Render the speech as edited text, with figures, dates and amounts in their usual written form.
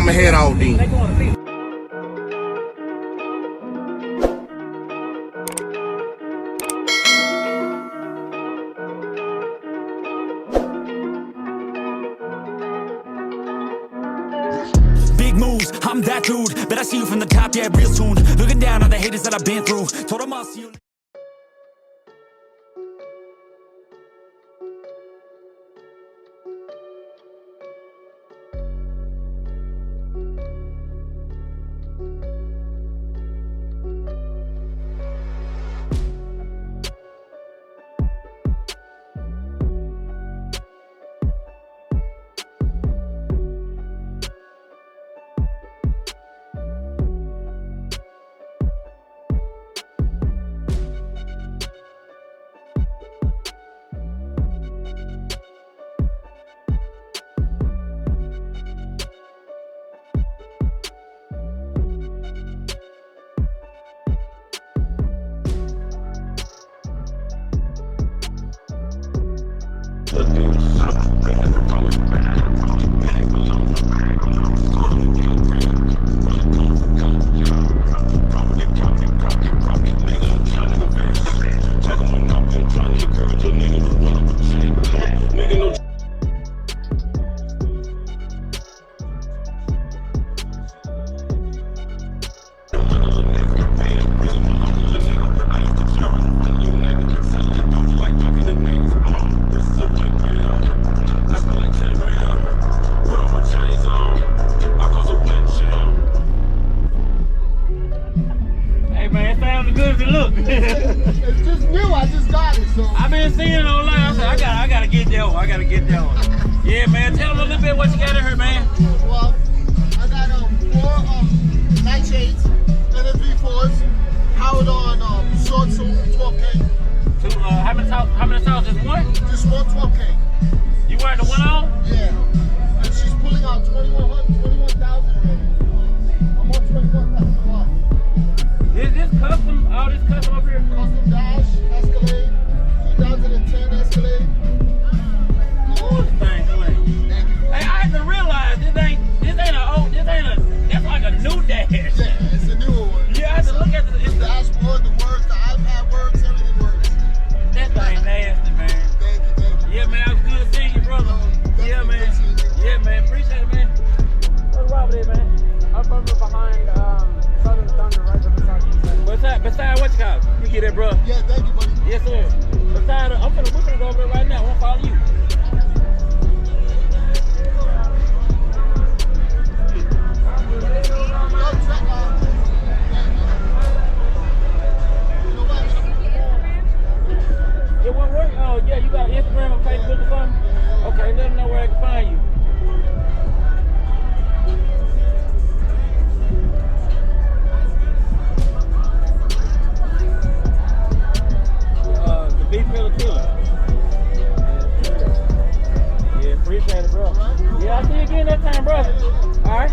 I'ma head out then. Big moves, I'm that dude. Bet I see you from the top, yeah, real soon. Looking down on the haters that I've been through. Told them I'll see you. It's just new, I just got it, so. I've been seeing it online. I said, I gotta get that one. I gotta get that one. Yeah, man. Tell them a little bit what you got in here, man. Well, I got 4 nightshades, NSV4s, powered on short so 12K. How many tiles? Just one? Just one 12K. You wearing the one on? Yeah. And she's pulling out 21,000 already. I'm on 21,000 watts. Is this custom? All this custom up here? Custom dash, Escalade, 2010 Escalade. Oh, this thing clean. Hey, I had to realize this ain't that's like a new dash. Yeah, it's a newer one. Yeah, I had to look at the dashboard, the works, the iPad works, everything works. That thing nasty, man. Thank you. Yeah, man, it was good seeing you, brother. Yeah, man. Yeah, man, appreciate it, man. What's wrong with it, man? I'm from behind Southern Thunder, right beside you. Beside what you call it? You get that, bro? Yeah, thank you, buddy. Yes, sir. Beside, we're finna go over there right now. I want to follow you. It won't work? Oh, yeah, you got Instagram or Facebook or something? Okay, let them know where I can find you. The beef pillar killer. Yeah, appreciate it, bro. Yeah, I'll see you again next time, bro. All right.